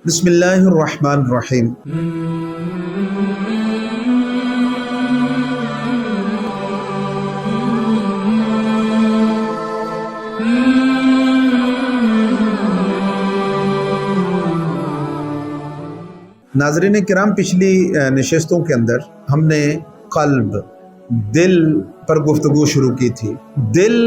بسم اللہ الرحمن الرحیم۔ ناظرین کرام، پچھلی نشستوں کے اندر ہم نے قلب، دل پر گفتگو شروع کی تھی۔ دل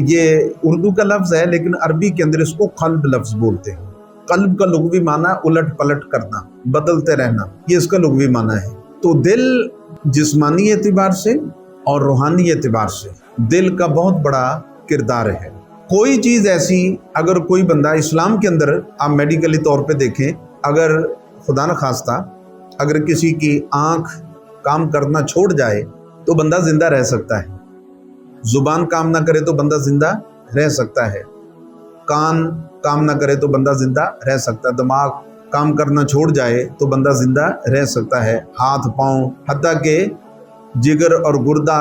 یہ اردو کا لفظ ہے، لیکن عربی کے اندر اس کو قلب لفظ بولتے ہیں۔ قلب کا لغوی معنی الٹ پلٹ کرنا، بدلتے رہنا، یہ اس کا لغوی معنی ہے۔ تو دل جسمانی اعتبار سے اور روحانی اعتبار سے دل کا بہت بڑا کردار ہے۔ کوئی چیز ایسی، اگر کوئی بندہ اسلام کے اندر آپ میڈیکلی طور پہ دیکھیں، اگر خدا نخواستہ اگر کسی کی آنکھ کام کرنا چھوڑ جائے تو بندہ زندہ رہ سکتا ہے، زبان کام نہ کرے تو بندہ زندہ رہ سکتا ہے، کان کام نہ کرے تو بندہ زندہ رہ سکتا ہے، دماغ کام کرنا چھوڑ جائے تو بندہ زندہ رہ سکتا ہے، ہاتھ پاؤں، حتیٰ کہ جگر اور گردہ،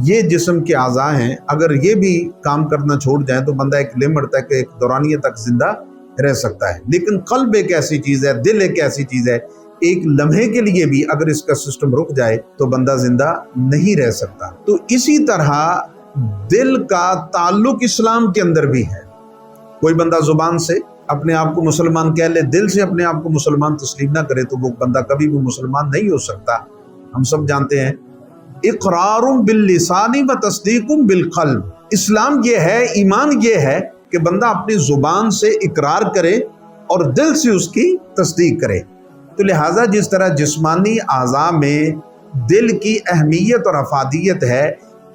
یہ جسم کے اعضاء ہیں، اگر یہ بھی کام کرنا چھوڑ جائیں تو بندہ ایک لمٹ تک، ایک دورانیہ تک زندہ رہ سکتا ہے۔ لیکن قلب ایک ایسی چیز ہے، دل ایک ایسی چیز ہے، ایک لمحے کے لیے بھی اگر اس کا سسٹم رک جائے تو بندہ زندہ نہیں رہ سکتا۔ تو اسی طرح دل کا تعلق اسلام کے اندر بھی ہے۔ کوئی بندہ زبان سے اپنے آپ کو مسلمان کہہ لے، دل سے اپنے آپ کو مسلمان تسلیم نہ کرے تو وہ بندہ کبھی بھی مسلمان نہیں ہو سکتا۔ ہم سب جانتے ہیں اقرار باللسان و تصدیق بالقلب، اسلام یہ ہے، ایمان یہ ہے کہ بندہ اپنی زبان سے اقرار کرے اور دل سے اس کی تصدیق کرے۔ تو لہٰذا جس طرح جسمانی اعضاء میں دل کی اہمیت اور افادیت ہے،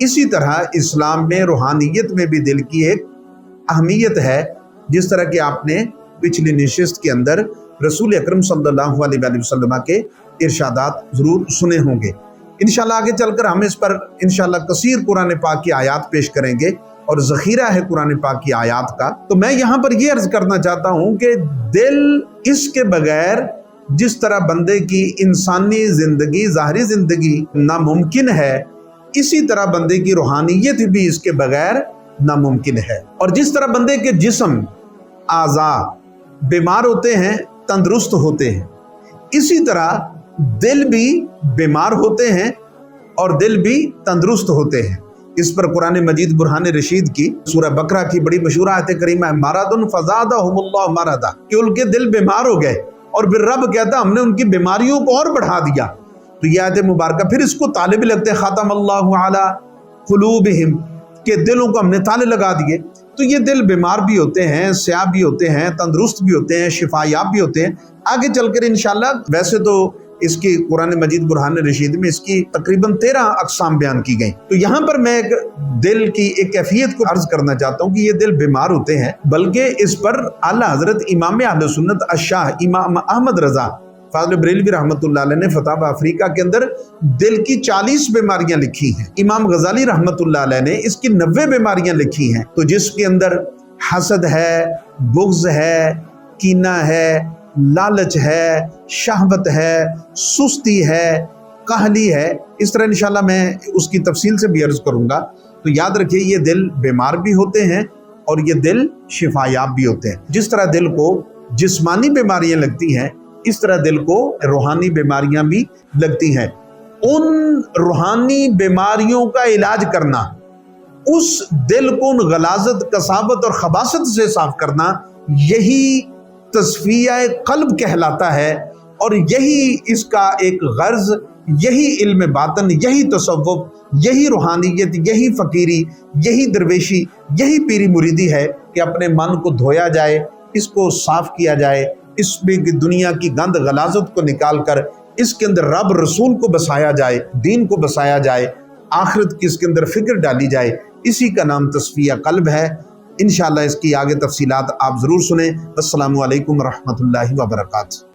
اسی طرح اسلام میں روحانیت میں بھی دل کی ایک اہمیت ہے۔ جس طرح کہ آپ نے پچھلی نشست کے اندر رسول اکرم صلی اللہ علیہ وآلہ وسلم کے ارشادات ضرور سنے ہوں گے۔ انشاءاللہ آگے چل کر ہم اس پر انشاءاللہ کثیر قرآن پاک کی آیات پیش کریں گے، اور ذخیرہ ہے قرآن پاک کی آیات کا۔ تو میں یہاں پر یہ عرض کرنا چاہتا ہوں کہ دل، اس کے بغیر جس طرح بندے کی انسانی زندگی، ظاہری زندگی ناممکن ہے، اسی طرح بندے کی روحانیت بھی اس کے بغیر ناممکن ہے۔ اور جس طرح بندے کے جسم، اعضاء بیمار ہوتے ہیں، تندرست ہوتے ہیں، اسی طرح دل بھی بیمار ہوتے ہیں اور دل بھی تندرست ہوتے ہیں۔ اس پر قرآن مجید برہان رشید کی سورہ بقرہ کی بڑی مشہور آیت کریمہ ہے، مرض فزادہم اللہ مرضا، کہ ان کے دل بیمار ہو گئے اور پھر رب کہتا ہم نے ان کی بیماریوں کو اور بڑھا دیا۔ تو یہ آیت مبارکہ پھر اس کو تالے بھی لگتے ہیں، ختم اللہ علی قلوبہم، کہ دلوں کو ہم نے تالے لگا دیے۔ تو یہ دل بیمار بھی ہوتے ہیں، سیاہ بھی ہوتے ہیں، تندرست بھی ہوتے ہیں، شفا یاب بھی ہوتے ہیں۔ آگے چل کر انشاءاللہ، ویسے تو اس کی قرآن مجید برہان رشید میں اس کی تقریباً 13 اقسام بیان کی گئیں، تو یہاں پر میں ایک دل کی ایک کیفیت کو عرض کرنا چاہتا ہوں کہ یہ دل بیمار ہوتے ہیں، بلکہ اس پر اعلیٰ حضرت امام اہل سنت الشاہ امام احمد رضا فاضل بریلوی رحمۃ اللہ علیہ نے فتاوی افریقہ کے اندر دل کی 40 بیماریاں لکھی ہیں۔ امام غزالی رحمۃ اللہ علیہ نے اس کی 90 بیماریاں لکھی ہیں، تو جس کے اندر حسد ہے، بغض ہے، کینہ ہے، لالچ ہے، شہوت ہے، سستی ہے، کاہلی ہے، اس طرح انشاءاللہ میں اس کی تفصیل سے بھی عرض کروں گا۔ تو یاد رکھیے یہ دل بیمار بھی ہوتے ہیں اور یہ دل شفا یاب بھی ہوتے ہیں۔ جس طرح دل کو جسمانی بیماریاں لگتی ہیں، اس طرح دل کو روحانی بیماریاں بھی لگتی ہیں۔ ان روحانی بیماریوں کا علاج کرنا، اس دل کو ان غلاظت، کثافت اور خباثت سے صاف کرنا، یہی تصفیہ قلب کہلاتا ہے، اور یہی اس کا ایک غرض، یہی علم باطن، یہی تصوف، یہی روحانیت، یہی فقیری، یہی درویشی، یہی پیری مریدی ہے کہ اپنے من کو دھویا جائے، اس کو صاف کیا جائے، اس میں دنیا کی گند غلاظت کو نکال کر اس کے اندر رب رسول کو بسایا جائے، دین کو بسایا جائے، آخرت کی اس کے اندر فکر ڈالی جائے، اسی کا نام تصفیہ قلب ہے۔ انشاءاللہ اس کی آگے تفصیلات آپ ضرور سنیں۔ السلام علیکم ورحمۃ اللہ وبرکاتہ۔